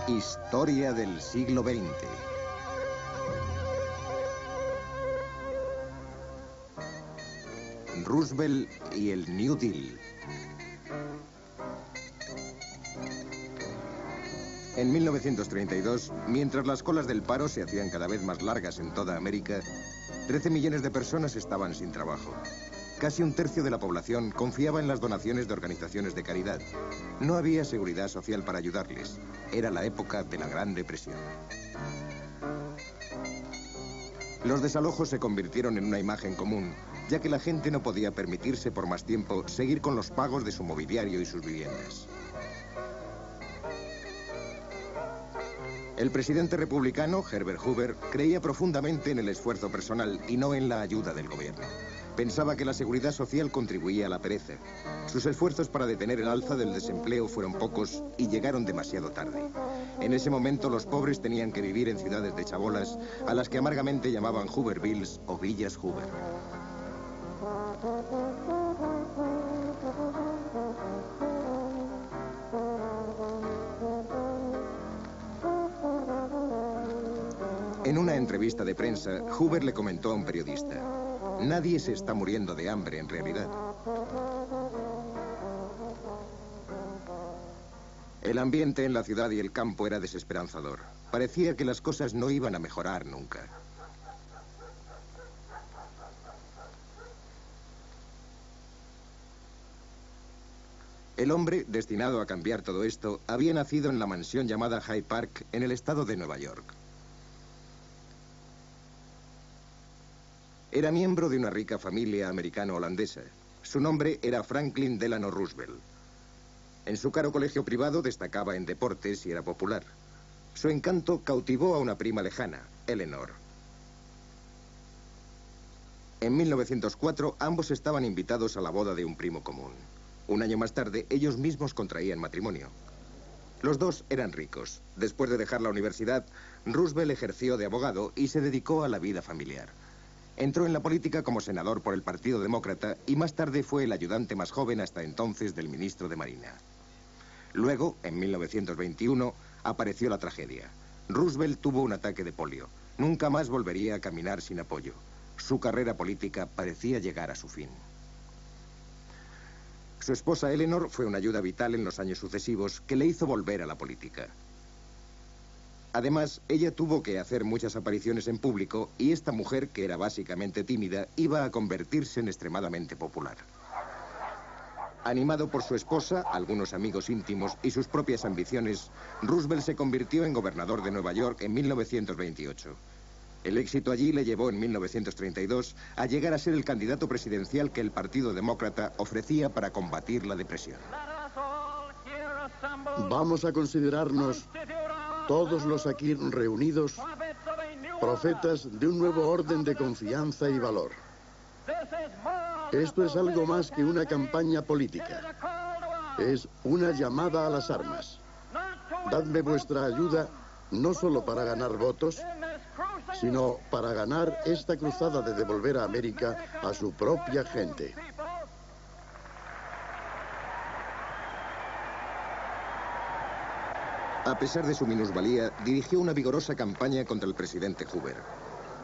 Historia del siglo XX. Roosevelt y el New Deal. En 1932, mientras las colas del paro se hacían cada vez más largas en toda América, 13 millones de personas estaban sin trabajo. Casi un tercio de la población confiaba en las donaciones de organizaciones de caridad. No había seguridad social para ayudarles. Era la época de la Gran Depresión. Los desalojos se convirtieron en una imagen común, ya que la gente no podía permitirse por más tiempo seguir con los pagos de su mobiliario y sus viviendas. El presidente republicano, Herbert Hoover, creía profundamente en el esfuerzo personal y no en la ayuda del gobierno. Pensaba que la seguridad social contribuía a la pereza. Sus esfuerzos para detener el alza del desempleo fueron pocos y llegaron demasiado tarde. En ese momento los pobres tenían que vivir en ciudades de chabolas, a las que amargamente llamaban Hoovervilles o Villas Hoover. En una entrevista de prensa, Hoover le comentó a un periodista: nadie se está muriendo de hambre en realidad. El ambiente en la ciudad y el campo era desesperanzador. Parecía que las cosas no iban a mejorar nunca. El hombre, destinado a cambiar todo esto, había nacido en la mansión llamada Hyde Park, en el estado de Nueva York. Era miembro de una rica familia americano-holandesa. Su nombre era Franklin Delano Roosevelt. En su caro colegio privado destacaba en deportes y era popular. Su encanto cautivó a una prima lejana, Eleanor. En 1904, ambos estaban invitados a la boda de un primo común. Un año más tarde, ellos mismos contraían matrimonio. Los dos eran ricos. Después de dejar la universidad, Roosevelt ejerció de abogado y se dedicó a la vida familiar. Entró en la política como senador por el Partido Demócrata y más tarde fue el ayudante más joven hasta entonces del ministro de Marina. Luego, en 1921, apareció la tragedia. Roosevelt tuvo un ataque de polio. Nunca más volvería a caminar sin apoyo. Su carrera política parecía llegar a su fin. Su esposa Eleanor fue una ayuda vital en los años sucesivos que le hizo volver a la política. Además, ella tuvo que hacer muchas apariciones en público y esta mujer, que era básicamente tímida, iba a convertirse en extremadamente popular. Animado por su esposa, algunos amigos íntimos y sus propias ambiciones, Roosevelt se convirtió en gobernador de Nueva York en 1928. El éxito allí le llevó en 1932 a llegar a ser el candidato presidencial que el Partido Demócrata ofrecía para combatir la depresión. Vamos a considerarnos, todos los aquí reunidos, profetas de un nuevo orden de confianza y valor. Esto es algo más que una campaña política. Es una llamada a las armas. Dadme vuestra ayuda, no solo para ganar votos, sino para ganar esta cruzada de devolver a América a su propia gente. A pesar de su minusvalía, dirigió una vigorosa campaña contra el presidente Hoover.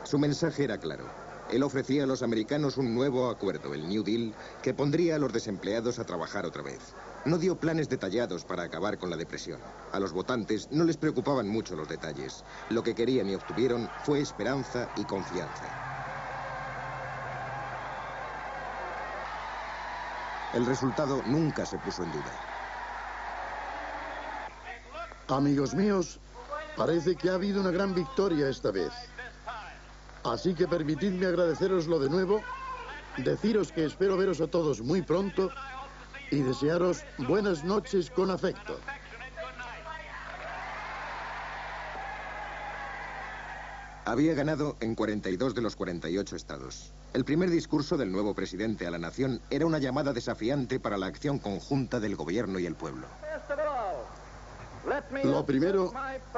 Su mensaje era claro. Él ofrecía a los americanos un nuevo acuerdo, el New Deal, que pondría a los desempleados a trabajar otra vez. No dio planes detallados para acabar con la depresión. A los votantes no les preocupaban mucho los detalles. Lo que querían y obtuvieron fue esperanza y confianza. El resultado nunca se puso en duda. Amigos míos, parece que ha habido una gran victoria esta vez. Así que permitidme agradeceroslo de nuevo, deciros que espero veros a todos muy pronto y desearos buenas noches con afecto. Había ganado en 42 de los 48 estados. El primer discurso del nuevo presidente a la nación era una llamada desafiante para la acción conjunta del gobierno y el pueblo. Lo primero,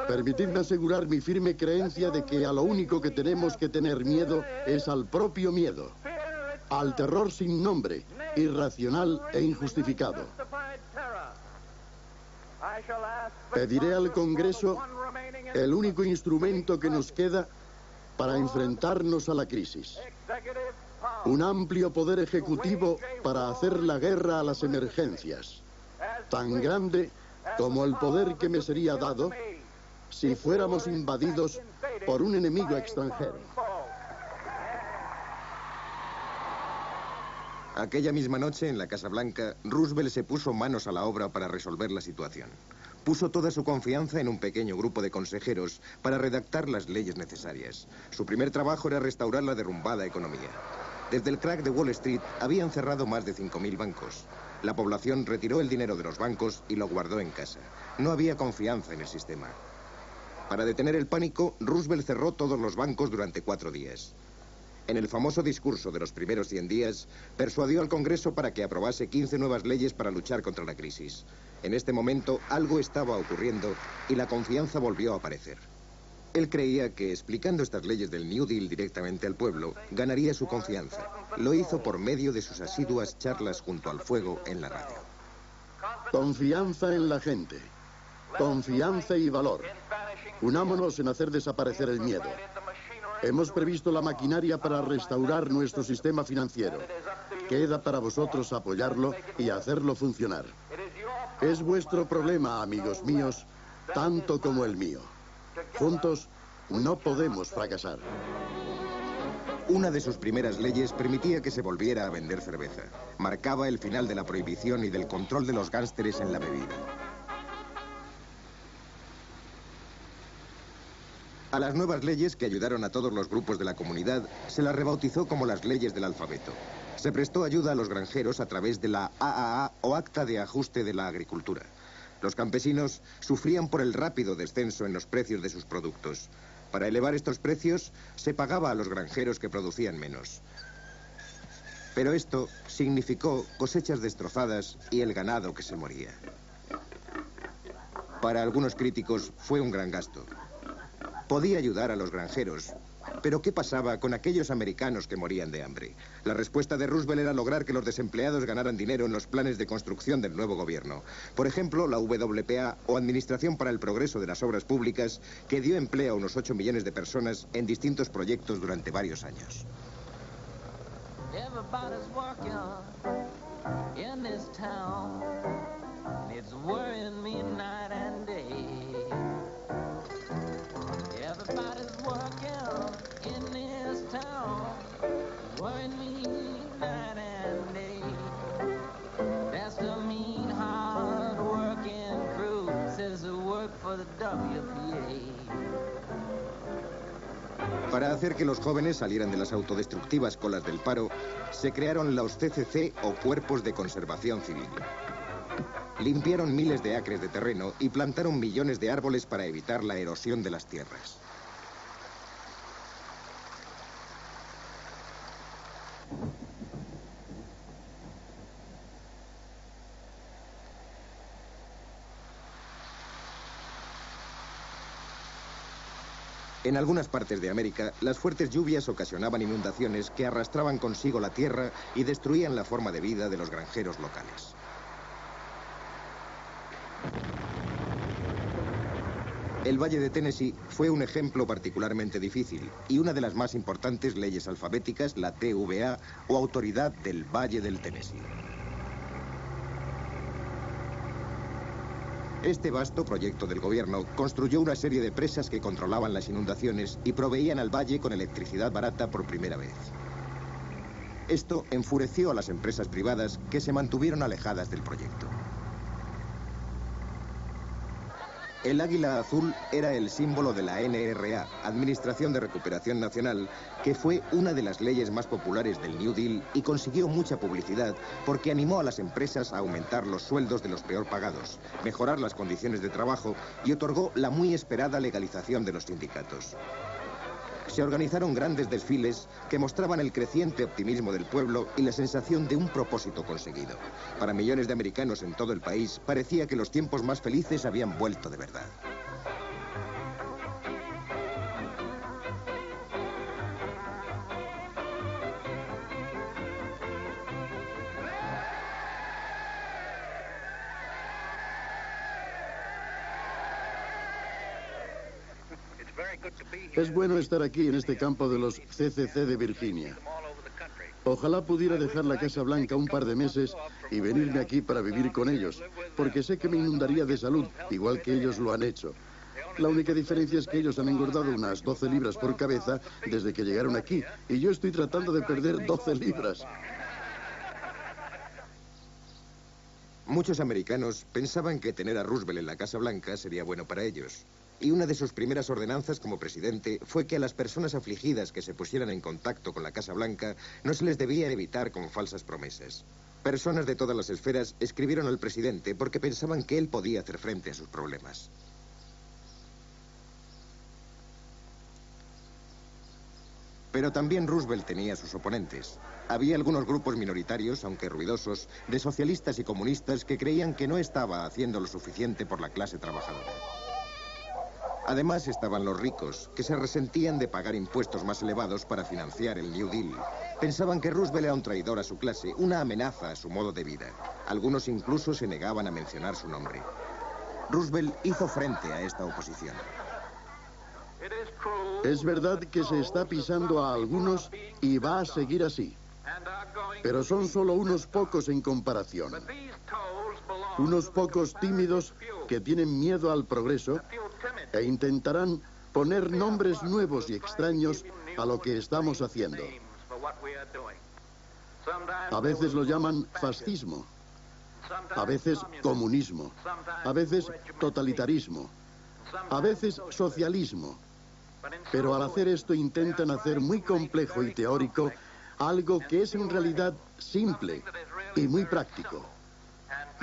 permitidme asegurar mi firme creencia de que a lo único que tenemos que tener miedo es al propio miedo, al terror sin nombre, irracional e injustificado. Pediré al Congreso el único instrumento que nos queda para enfrentarnos a la crisis. Un amplio poder ejecutivo para hacer la guerra a las emergencias, tan grande como el poder que me sería dado si fuéramos invadidos por un enemigo extranjero. Aquella misma noche, en la Casa Blanca, Roosevelt se puso manos a la obra para resolver la situación. Puso toda su confianza en un pequeño grupo de consejeros para redactar las leyes necesarias. Su primer trabajo era restaurar la derrumbada economía. Desde el crack de Wall Street habían cerrado más de 5.000 bancos. La población retiró el dinero de los bancos y lo guardó en casa. No había confianza en el sistema. Para detener el pánico, Roosevelt cerró todos los bancos durante 4 días. En el famoso discurso de los primeros 100 días, persuadió al Congreso para que aprobase 15 nuevas leyes para luchar contra la crisis. En este momento, algo estaba ocurriendo y la confianza volvió a aparecer. Él creía que, explicando estas leyes del New Deal directamente al pueblo, ganaría su confianza. Lo hizo por medio de sus asiduas charlas junto al fuego en la radio. Confianza en la gente. Confianza y valor. Unámonos en hacer desaparecer el miedo. Hemos previsto la maquinaria para restaurar nuestro sistema financiero. Queda para vosotros apoyarlo y hacerlo funcionar. Es vuestro problema, amigos míos, tanto como el mío. Juntos no podemos fracasar. Una de sus primeras leyes permitía que se volviera a vender cerveza. Marcaba el final de la prohibición y del control de los gánsteres en la bebida. A las nuevas leyes, que ayudaron a todos los grupos de la comunidad, se las rebautizó como las leyes del alfabeto. Se prestó ayuda a los granjeros a través de la AAA o Acta de Ajuste de la Agricultura. Los campesinos sufrían por el rápido descenso en los precios de sus productos. Para elevar estos precios, se pagaba a los granjeros que producían menos. Pero esto significó cosechas destrozadas y el ganado que se moría. Para algunos críticos fue un gran gasto. Podía ayudar a los granjeros, pero ¿qué pasaba con aquellos americanos que morían de hambre? La respuesta de Roosevelt era lograr que los desempleados ganaran dinero en los planes de construcción del nuevo gobierno. Por ejemplo, la WPA, o Administración para el Progreso de las Obras Públicas, que dio empleo a unos 8 millones de personas en distintos proyectos durante varios años. Para hacer que los jóvenes salieran de las autodestructivas colas del paro, se crearon los CCC o Cuerpos de Conservación Civil. Limpiaron miles de acres de terreno y plantaron millones de árboles para evitar la erosión de las tierras. En algunas partes de América, las fuertes lluvias ocasionaban inundaciones que arrastraban consigo la tierra y destruían la forma de vida de los granjeros locales. El Valle de Tennessee fue un ejemplo particularmente difícil y una de las más importantes leyes alfabéticas, la TVA, o Autoridad del Valle del Tennessee. Este vasto proyecto del gobierno construyó una serie de presas que controlaban las inundaciones y proveían al valle con electricidad barata por primera vez. Esto enfureció a las empresas privadas que se mantuvieron alejadas del proyecto. El águila azul era el símbolo de la NRA, Administración de Recuperación Nacional, que fue una de las leyes más populares del New Deal y consiguió mucha publicidad porque animó a las empresas a aumentar los sueldos de los peor pagados, mejorar las condiciones de trabajo y otorgó la muy esperada legalización de los sindicatos. Se organizaron grandes desfiles que mostraban el creciente optimismo del pueblo y la sensación de un propósito conseguido. Para millones de americanos en todo el país, parecía que los tiempos más felices habían vuelto de verdad. Es bueno estar aquí en este campo de los CCC de Virginia. Ojalá pudiera dejar la Casa Blanca un par de meses y venirme aquí para vivir con ellos, porque sé que me inundaría de salud, igual que ellos lo han hecho. La única diferencia es que ellos han engordado unas 12 libras por cabeza desde que llegaron aquí, y yo estoy tratando de perder 12 libras. Muchos americanos pensaban que tener a Roosevelt en la Casa Blanca sería bueno para ellos. Y una de sus primeras ordenanzas como presidente fue que a las personas afligidas que se pusieran en contacto con la Casa Blanca no se les debía evitar con falsas promesas. Personas de todas las esferas escribieron al presidente porque pensaban que él podía hacer frente a sus problemas. Pero también Roosevelt tenía sus oponentes. Había algunos grupos minoritarios, aunque ruidosos, de socialistas y comunistas que creían que no estaba haciendo lo suficiente por la clase trabajadora. Además estaban los ricos, que se resentían de pagar impuestos más elevados para financiar el New Deal. Pensaban que Roosevelt era un traidor a su clase, una amenaza a su modo de vida. Algunos incluso se negaban a mencionar su nombre. Roosevelt hizo frente a esta oposición. Es verdad que se está pisando a algunos y va a seguir así. Pero son solo unos pocos en comparación. Unos pocos tímidos que tienen miedo al progreso e intentarán poner nombres nuevos y extraños a lo que estamos haciendo. A veces lo llaman fascismo, a veces comunismo, a veces totalitarismo, a veces socialismo. Pero al hacer esto intentan hacer muy complejo y teórico algo que es en realidad simple y muy práctico.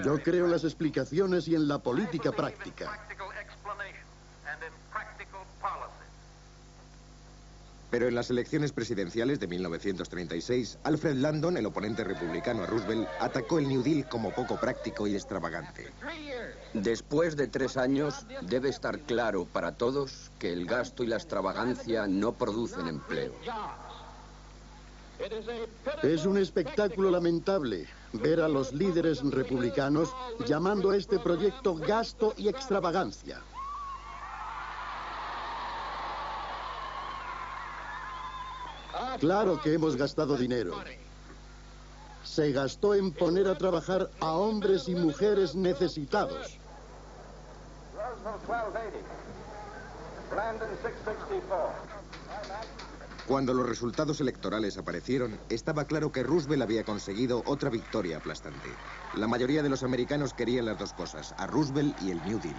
Yo creo en las explicaciones y en la política práctica. Pero en las elecciones presidenciales de 1936, Alfred Landon, el oponente republicano a Roosevelt, atacó el New Deal como poco práctico y extravagante. Después de 3 años, debe estar claro para todos que el gasto y la extravagancia no producen empleo. Es un espectáculo lamentable ver a los líderes republicanos llamando a este proyecto gasto y extravagancia. Claro que hemos gastado dinero. Se gastó en poner a trabajar a hombres y mujeres necesitados. Cuando los resultados electorales aparecieron, estaba claro que Roosevelt había conseguido otra victoria aplastante. La mayoría de los americanos querían las dos cosas, a Roosevelt y el New Deal.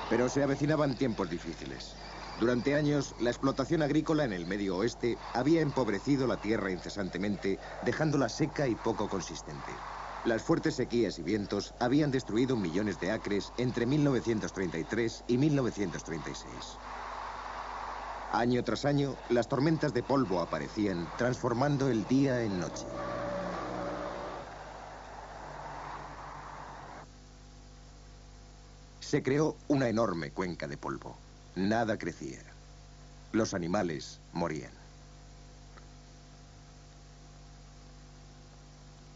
Pero se avecinaban tiempos difíciles. Durante años, la explotación agrícola en el Medio Oeste había empobrecido la tierra incesantemente, dejándola seca y poco consistente. Las fuertes sequías y vientos habían destruido millones de acres entre 1933 y 1936. Año tras año, las tormentas de polvo aparecían, transformando el día en noche. Se creó una enorme cuenca de polvo. Nada crecía. Los animales morían.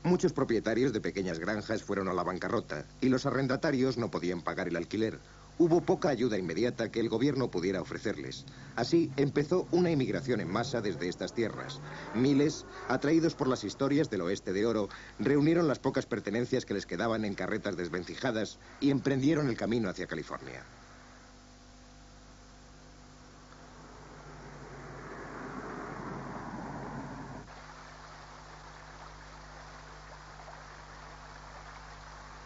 Muchos propietarios de pequeñas granjas fueron a la bancarrota y los arrendatarios no podían pagar el alquiler. Hubo poca ayuda inmediata que el gobierno pudiera ofrecerles. Así empezó una inmigración en masa desde estas tierras. Miles, atraídos por las historias del oeste de oro, reunieron las pocas pertenencias que les quedaban en carretas desvencijadas y emprendieron el camino hacia California.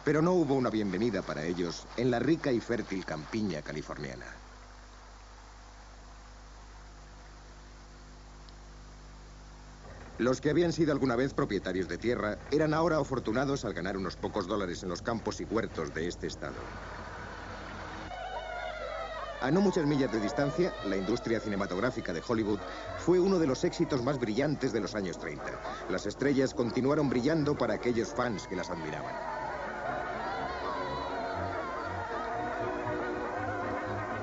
Pero no hubo una bienvenida para ellos en la rica y fértil campiña californiana. Los que habían sido alguna vez propietarios de tierra eran ahora afortunados al ganar unos pocos dólares en los campos y huertos de este estado. A no muchas millas de distancia, la industria cinematográfica de Hollywood fue uno de los éxitos más brillantes de los años 30. Las estrellas continuaron brillando para aquellos fans que las admiraban.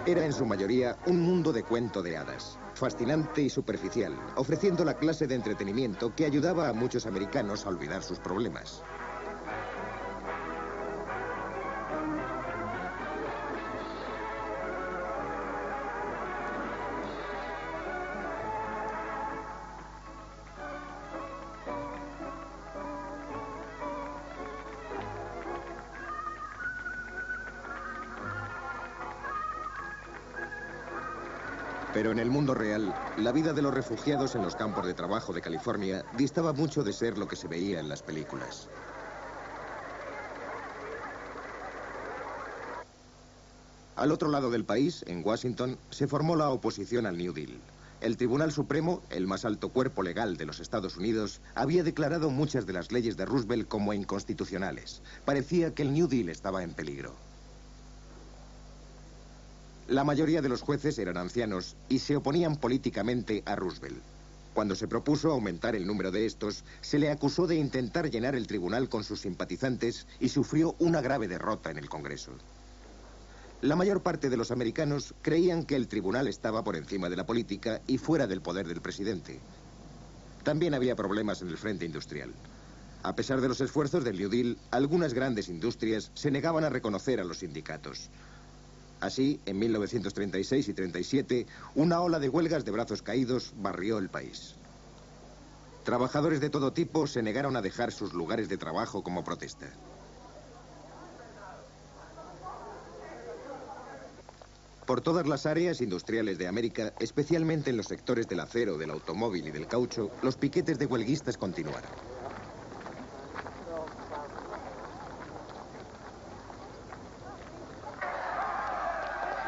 Era en su mayoría un mundo de cuento de hadas, fascinante y superficial, ofreciendo la clase de entretenimiento que ayudaba a muchos americanos a olvidar sus problemas. Pero en el mundo real, la vida de los refugiados en los campos de trabajo de California distaba mucho de ser lo que se veía en las películas. Al otro lado del país, en Washington, se formó la oposición al New Deal. El Tribunal Supremo, el más alto cuerpo legal de los Estados Unidos, había declarado muchas de las leyes de Roosevelt como inconstitucionales. Parecía que el New Deal estaba en peligro. La mayoría de los jueces eran ancianos y se oponían políticamente a Roosevelt. Cuando se propuso aumentar el número de estos, se le acusó de intentar llenar el tribunal con sus simpatizantes y sufrió una grave derrota en el Congreso. La mayor parte de los americanos creían que el tribunal estaba por encima de la política y fuera del poder del presidente. También había problemas en el frente industrial. A pesar de los esfuerzos del New Deal, algunas grandes industrias se negaban a reconocer a los sindicatos. Así, en 1936 y 37, una ola de huelgas de brazos caídos barrió el país. Trabajadores de todo tipo se negaron a dejar sus lugares de trabajo como protesta. Por todas las áreas industriales de América, especialmente en los sectores del acero, del automóvil y del caucho, los piquetes de huelguistas continuaron.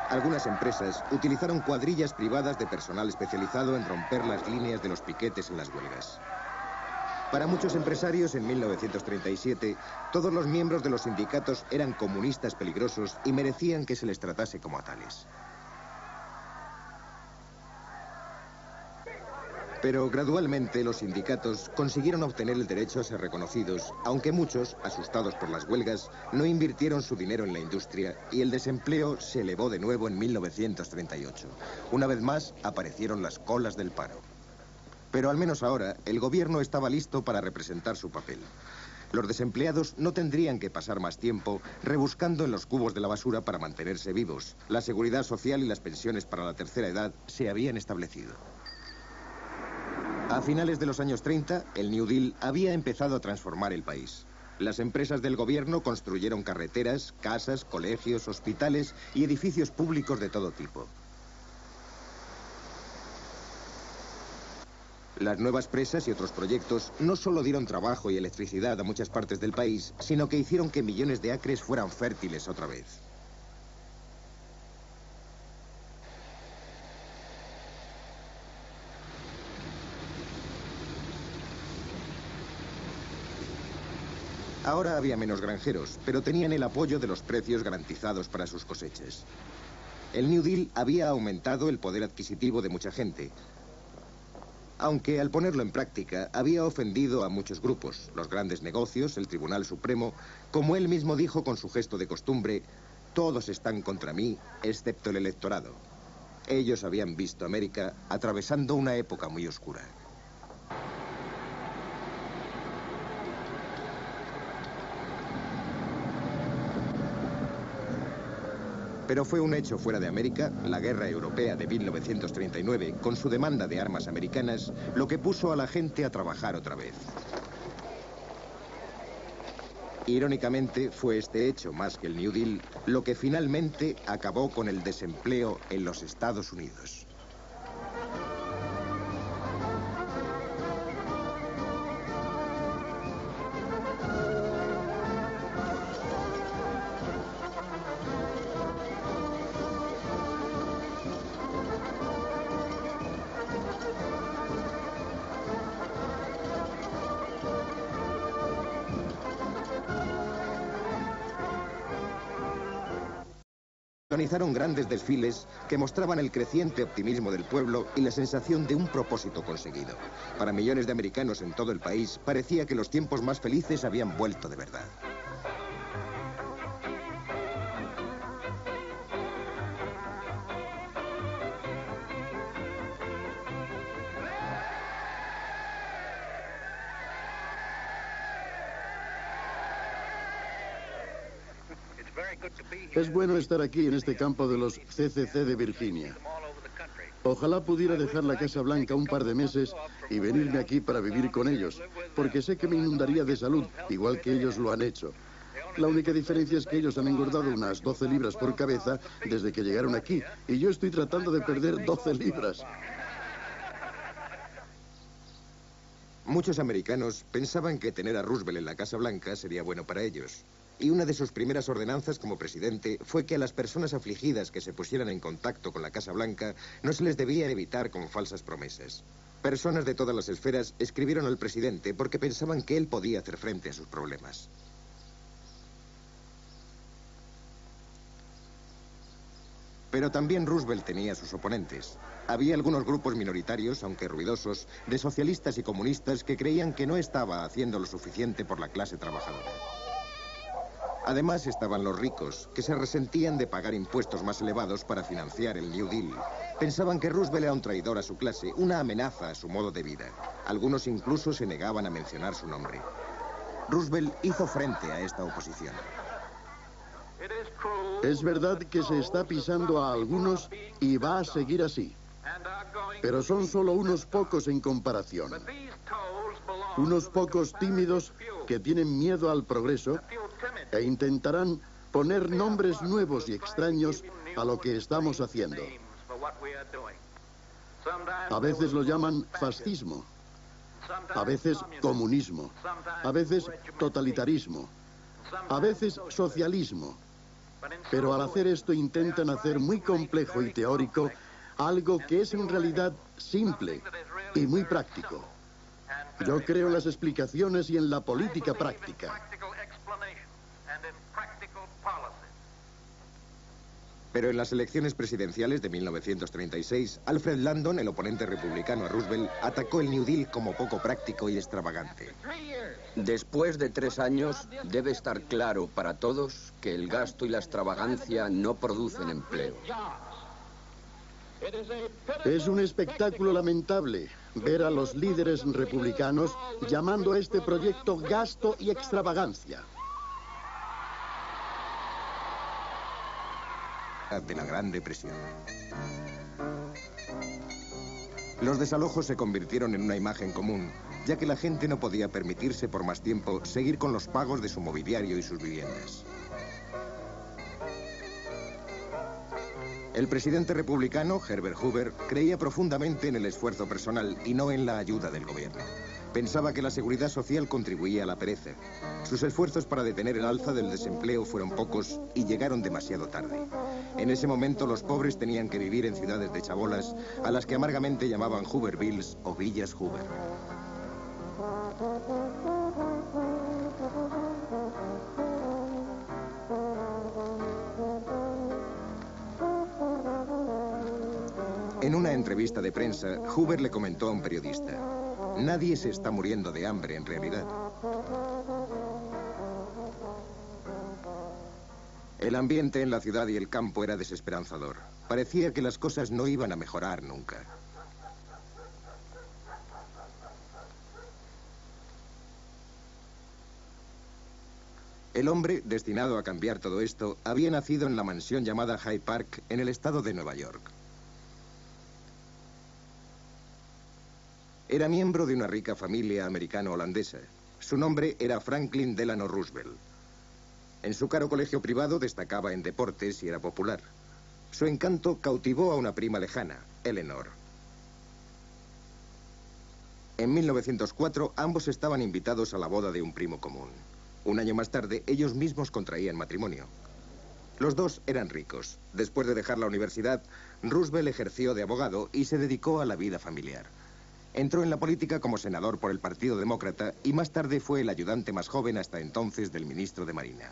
Algunas empresas utilizaron cuadrillas privadas de personal especializado en romper las líneas de los piquetes en las huelgas. Para muchos empresarios, en 1937, todos los miembros de los sindicatos eran comunistas peligrosos y merecían que se les tratase como a tales. Pero gradualmente los sindicatos consiguieron obtener el derecho a ser reconocidos, aunque muchos, asustados por las huelgas, no invirtieron su dinero en la industria y el desempleo se elevó de nuevo en 1938. Una vez más, aparecieron las colas del paro. Pero al menos ahora, el gobierno estaba listo para representar su papel. Los desempleados no tendrían que pasar más tiempo rebuscando en los cubos de la basura para mantenerse vivos. La seguridad social y las pensiones para la tercera edad se habían establecido. A finales de los años 30, el New Deal había empezado a transformar el país. Las empresas del gobierno construyeron carreteras, casas, colegios, hospitales y edificios públicos de todo tipo. Las nuevas presas y otros proyectos no solo dieron trabajo y electricidad a muchas partes del país, sino que hicieron que millones de acres fueran fértiles otra vez. Ahora había menos granjeros, pero tenían el apoyo de los precios garantizados para sus cosechas. El New Deal había aumentado el poder adquisitivo de mucha gente, aunque al ponerlo en práctica había ofendido a muchos grupos, los grandes negocios, el Tribunal Supremo, como él mismo dijo con su gesto de costumbre, todos están contra mí, excepto el electorado. Ellos habían visto América atravesando una época muy oscura. Pero fue un hecho fuera de América, la guerra europea de 1939, con su demanda de armas americanas, lo que puso a la gente a trabajar otra vez. Irónicamente, fue este hecho, más que el New Deal, lo que finalmente acabó con el desempleo en los Estados Unidos. Organizaron grandes desfiles que mostraban el creciente optimismo del pueblo y la sensación de un propósito conseguido. Para millones de americanos en todo el país, parecía que los tiempos más felices habían vuelto de verdad. Es bueno estar aquí en este campo de los CCC de Virginia. Ojalá pudiera dejar la Casa Blanca un par de meses y venirme aquí para vivir con ellos, porque sé que me inundaría de salud, igual que ellos lo han hecho. La única diferencia es que ellos han engordado unas 12 libras por cabeza desde que llegaron aquí, y yo estoy tratando de perder 12 libras. Muchos americanos pensaban que tener a Roosevelt en la Casa Blanca sería bueno para ellos. Y una de sus primeras ordenanzas como presidente fue que a las personas afligidas que se pusieran en contacto con la Casa Blanca no se les debía evitar con falsas promesas. Personas de todas las esferas escribieron al presidente porque pensaban que él podía hacer frente a sus problemas. Pero también Roosevelt tenía sus oponentes. Había algunos grupos minoritarios, aunque ruidosos, de socialistas y comunistas que creían que no estaba haciendo lo suficiente por la clase trabajadora. Además estaban los ricos, que se resentían de pagar impuestos más elevados para financiar el New Deal. Pensaban que Roosevelt era un traidor a su clase, una amenaza a su modo de vida. Algunos incluso se negaban a mencionar su nombre. Roosevelt hizo frente a esta oposición. Es verdad que se está pisando a algunos y va a seguir así. Pero son solo unos pocos en comparación. Unos pocos tímidos que tienen miedo al progreso e intentarán poner nombres nuevos y extraños a lo que estamos haciendo. A veces lo llaman fascismo, a veces comunismo, a veces totalitarismo, a veces socialismo. Pero al hacer esto intentan hacer muy complejo y teórico algo que es en realidad simple y muy práctico. Yo creo en las explicaciones y en la política práctica. Pero en las elecciones presidenciales de 1936, Alfred Landon, el oponente republicano a Roosevelt, atacó el New Deal como poco práctico y extravagante. Después de 3 años, debe estar claro para todos que el gasto y la extravagancia no producen empleo. Es un espectáculo lamentable ver a los líderes republicanos llamando a este proyecto gasto y extravagancia. De la Gran Depresión. Los desalojos se convirtieron en una imagen común, ya que la gente no podía permitirse por más tiempo seguir con los pagos de su mobiliario y sus viviendas. El presidente republicano, Herbert Hoover, creía profundamente en el esfuerzo personal y no en la ayuda del gobierno. Pensaba que la seguridad social contribuía a la pereza. Sus esfuerzos para detener el alza del desempleo fueron pocos y llegaron demasiado tarde. En ese momento los pobres tenían que vivir en ciudades de chabolas a las que amargamente llamaban Hoovervilles o Villas Hoover. En una entrevista de prensa, Hoover le comentó a un periodista: nadie se está muriendo de hambre en realidad. El ambiente en la ciudad y el campo era desesperanzador. Parecía que las cosas no iban a mejorar nunca. El hombre, destinado a cambiar todo esto, había nacido en la mansión llamada Hyde Park, en el estado de Nueva York. Era miembro de una rica familia americano-holandesa. Su nombre era Franklin Delano Roosevelt. En su caro colegio privado destacaba en deportes y era popular. Su encanto cautivó a una prima lejana, Eleanor. En 1904, ambos estaban invitados a la boda de un primo común. Un año más tarde, ellos mismos contraían matrimonio. Los dos eran ricos. Después de dejar la universidad, Roosevelt ejerció de abogado y se dedicó a la vida familiar. Entró en la política como senador por el Partido Demócrata y más tarde fue el ayudante más joven hasta entonces del ministro de Marina.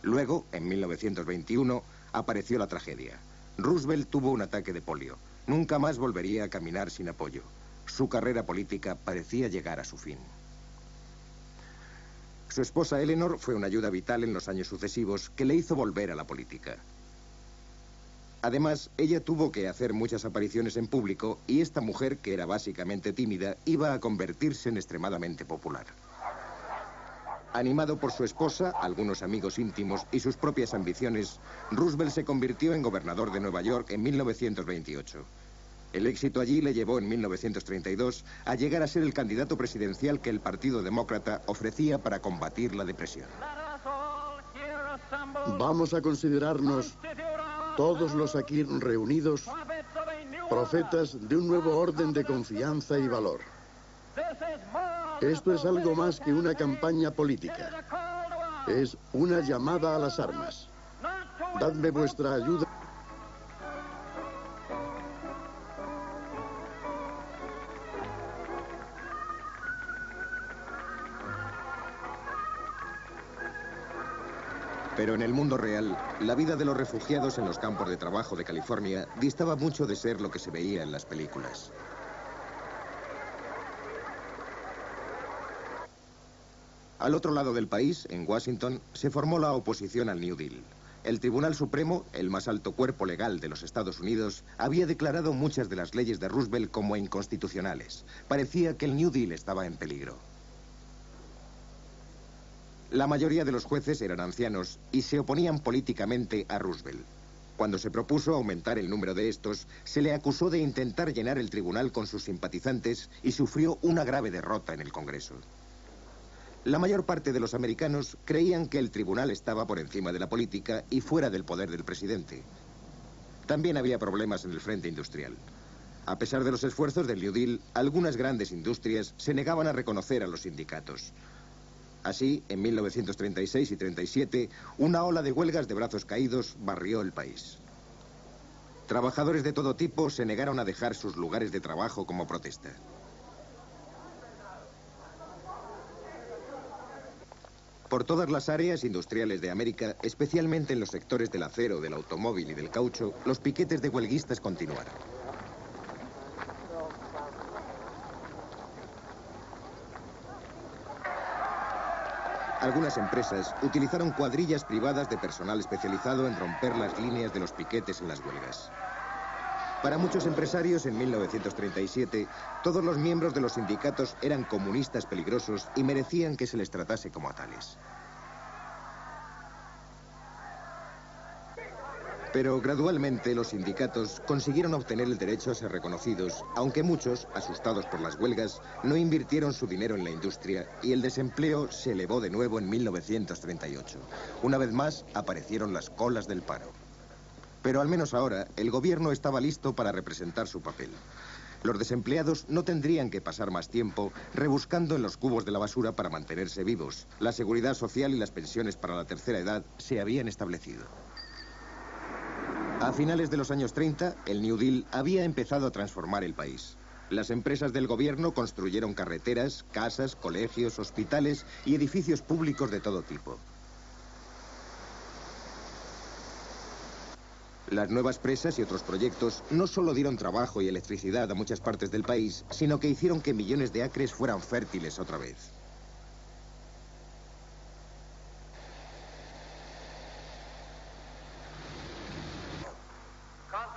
Luego, en 1921, apareció la tragedia. Roosevelt tuvo un ataque de polio. Nunca más volvería a caminar sin apoyo. Su carrera política parecía llegar a su fin. Su esposa Eleanor fue una ayuda vital en los años sucesivos que le hizo volver a la política. Además, ella tuvo que hacer muchas apariciones en público y esta mujer, que era básicamente tímida, iba a convertirse en extremadamente popular. Animado por su esposa, algunos amigos íntimos y sus propias ambiciones, Roosevelt se convirtió en gobernador de Nueva York en 1928. El éxito allí le llevó en 1932 a llegar a ser el candidato presidencial que el Partido Demócrata ofrecía para combatir la depresión. Vamos a considerarnos, todos los aquí reunidos, profetas de un nuevo orden de confianza y valor. Esto es algo más que una campaña política. Es una llamada a las armas. Dadme vuestra ayuda. Pero en el mundo real, la vida de los refugiados en los campos de trabajo de California distaba mucho de ser lo que se veía en las películas. Al otro lado del país, en Washington, se formó la oposición al New Deal. El Tribunal Supremo, el más alto cuerpo legal de los Estados Unidos, había declarado muchas de las leyes de Roosevelt como inconstitucionales. Parecía que el New Deal estaba en peligro. La mayoría de los jueces eran ancianos y se oponían políticamente a Roosevelt. Cuando se propuso aumentar el número de estos, se le acusó de intentar llenar el tribunal con sus simpatizantes y sufrió una grave derrota en el Congreso. La mayor parte de los americanos creían que el tribunal estaba por encima de la política y fuera del poder del presidente. También había problemas en el frente industrial. A pesar de los esfuerzos del New Deal, algunas grandes industrias se negaban a reconocer a los sindicatos. Así, en 1936 y 37, una ola de huelgas de brazos caídos barrió el país. Trabajadores de todo tipo se negaron a dejar sus lugares de trabajo como protesta. Por todas las áreas industriales de América, especialmente en los sectores del acero, del automóvil y del caucho, los piquetes de huelguistas continuaron. Algunas empresas utilizaron cuadrillas privadas de personal especializado en romper las líneas de los piquetes en las huelgas. Para muchos empresarios, en 1937, todos los miembros de los sindicatos eran comunistas peligrosos y merecían que se les tratase como a tales. Pero gradualmente los sindicatos consiguieron obtener el derecho a ser reconocidos, aunque muchos, asustados por las huelgas, no invirtieron su dinero en la industria y el desempleo se elevó de nuevo en 1938. Una vez más aparecieron las colas del paro. Pero al menos ahora el gobierno estaba listo para representar su papel. Los desempleados no tendrían que pasar más tiempo rebuscando en los cubos de la basura para mantenerse vivos. La seguridad social y las pensiones para la tercera edad se habían establecido. A finales de los años 30, el New Deal había empezado a transformar el país. Las empresas del gobierno construyeron carreteras, casas, colegios, hospitales y edificios públicos de todo tipo. Las nuevas presas y otros proyectos no solo dieron trabajo y electricidad a muchas partes del país, sino que hicieron que millones de acres fueran fértiles otra vez.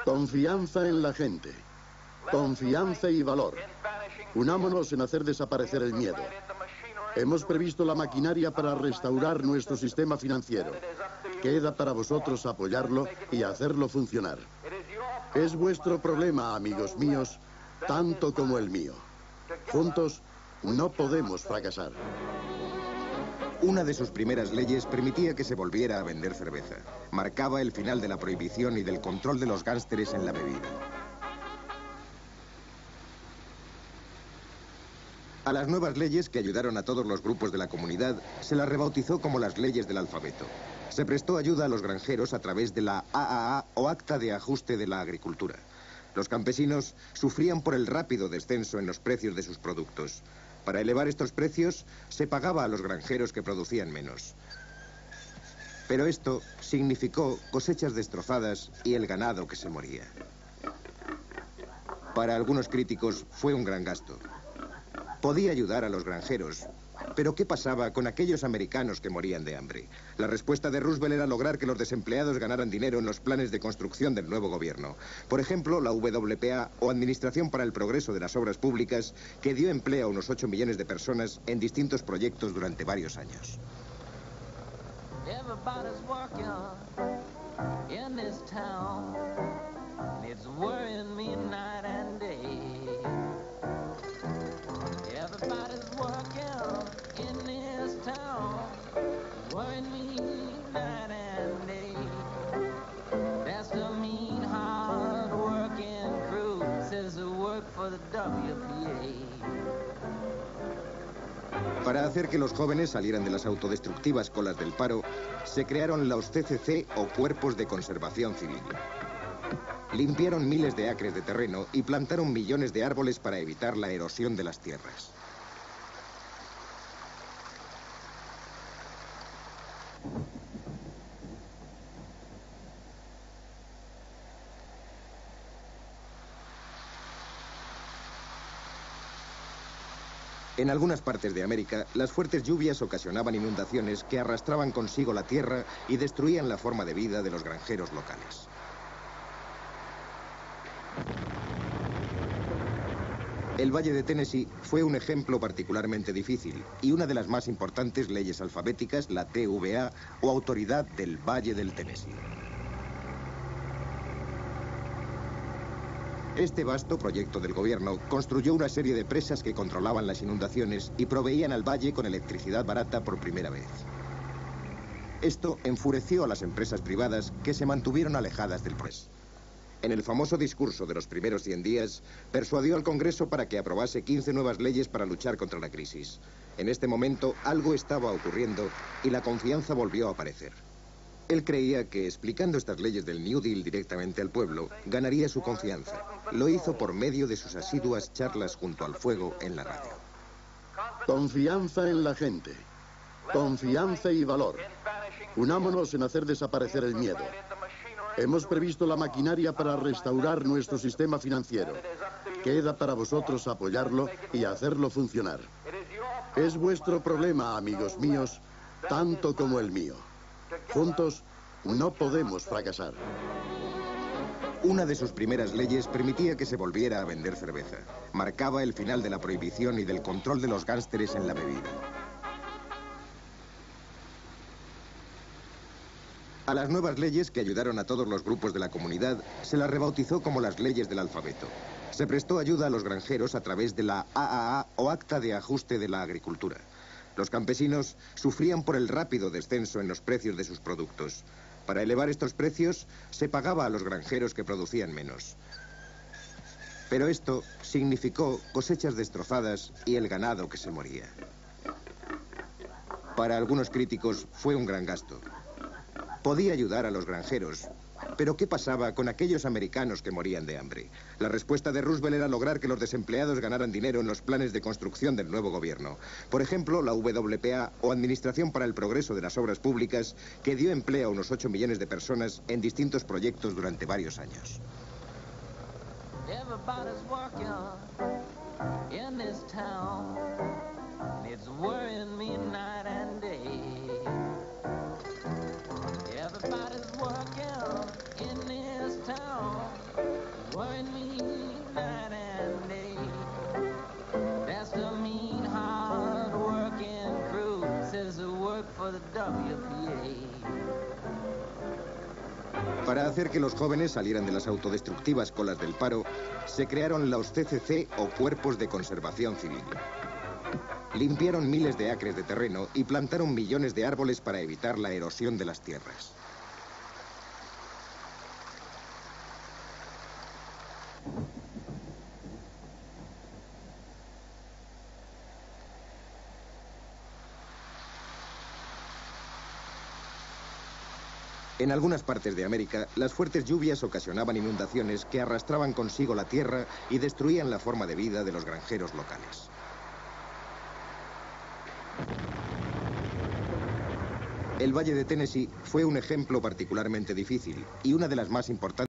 Confianza en la gente. Confianza y valor. Unámonos en hacer desaparecer el miedo. Hemos previsto la maquinaria para restaurar nuestro sistema financiero. Queda para vosotros apoyarlo y hacerlo funcionar. Es vuestro problema, amigos míos, tanto como el mío. Juntos no podemos fracasar. Una de sus primeras leyes permitía que se volviera a vender cerveza. Marcaba el final de la prohibición y del control de los gánsteres en la bebida. A las nuevas leyes, que ayudaron a todos los grupos de la comunidad, se las rebautizó como las leyes del alfabeto. Se prestó ayuda a los granjeros a través de la AAA o Acta de Ajuste de la Agricultura. Los campesinos sufrían por el rápido descenso en los precios de sus productos. Para elevar estos precios, se pagaba a los granjeros que producían menos. Pero esto significó cosechas destrozadas y el ganado que se moría. Para algunos críticos fue un gran gasto. Podía ayudar a los granjeros, pero ¿qué pasaba con aquellos americanos que morían de hambre? La respuesta de Roosevelt era lograr que los desempleados ganaran dinero en los planes de construcción del nuevo gobierno. Por ejemplo, la WPA, o Administración para el Progreso de las Obras Públicas, que dio empleo a unos 8 millones de personas en distintos proyectos durante varios años. Everybody's working in this town. It's worrying me night and day. Everybody's working in this town. Worrying me night and day. work for the WPA. Para hacer que los jóvenes salieran de las autodestructivas colas del paro, se crearon los CCC o Cuerpos de Conservación Civil. Limpiaron miles de acres de terreno y plantaron millones de árboles para evitar la erosión de las tierras. En algunas partes de América, las fuertes lluvias ocasionaban inundaciones que arrastraban consigo la tierra y destruían la forma de vida de los granjeros locales. El Valle de Tennessee fue un ejemplo particularmente difícil y una de las más importantes leyes alfabéticas, la TVA, o Autoridad del Valle del Tennessee. Este vasto proyecto del gobierno construyó una serie de presas que controlaban las inundaciones y proveían al valle con electricidad barata por primera vez. Esto enfureció a las empresas privadas que se mantuvieron alejadas del proceso. En el famoso discurso de los primeros 100 días, persuadió al Congreso para que aprobase 15 nuevas leyes para luchar contra la crisis. En este momento, algo estaba ocurriendo y la confianza volvió a aparecer. Él creía que, explicando estas leyes del New Deal directamente al pueblo, ganaría su confianza. Lo hizo por medio de sus asiduas charlas junto al fuego en la radio. Confianza en la gente. Confianza y valor. Unámonos en hacer desaparecer el miedo. Hemos previsto la maquinaria para restaurar nuestro sistema financiero. Queda para vosotros apoyarlo y hacerlo funcionar. Es vuestro problema, amigos míos, tanto como el mío. Juntos no podemos fracasar. Una de sus primeras leyes permitía que se volviera a vender cerveza. Marcaba el final de la prohibición y del control de los gánsteres en la bebida. A las nuevas leyes, que ayudaron a todos los grupos de la comunidad, se las rebautizó como las leyes del alfabeto. Se prestó ayuda a los granjeros a través de la AAA o Acta de Ajuste de la Agricultura. Los campesinos sufrían por el rápido descenso en los precios de sus productos. Para elevar estos precios, se pagaba a los granjeros que producían menos. Pero esto significó cosechas destrozadas y el ganado que se moría. Para algunos críticos fue un gran gasto. Podía ayudar a los granjeros, pero ¿qué pasaba con aquellos americanos que morían de hambre? La respuesta de Roosevelt era lograr que los desempleados ganaran dinero en los planes de construcción del nuevo gobierno. Por ejemplo, la WPA, o Administración para el Progreso de las Obras Públicas, que dio empleo a unos 8 millones de personas en distintos proyectos durante varios años. Everybody's working in this town. It's worrying me night and day. Everybody's working in this town. Worrying me night and day. That's the mean, hard working crew. Says they work for the WPA. Para hacer que los jóvenes salieran de las autodestructivas colas del paro, se crearon los CCC o Cuerpos de Conservación Civil. Limpiaron miles de acres de terreno y plantaron millones de árboles para evitar la erosión de las tierras. En algunas partes de América, las fuertes lluvias ocasionaban inundaciones que arrastraban consigo la tierra y destruían la forma de vida de los granjeros locales. El Valle de Tennessee fue un ejemplo particularmente difícil y una de las más importantes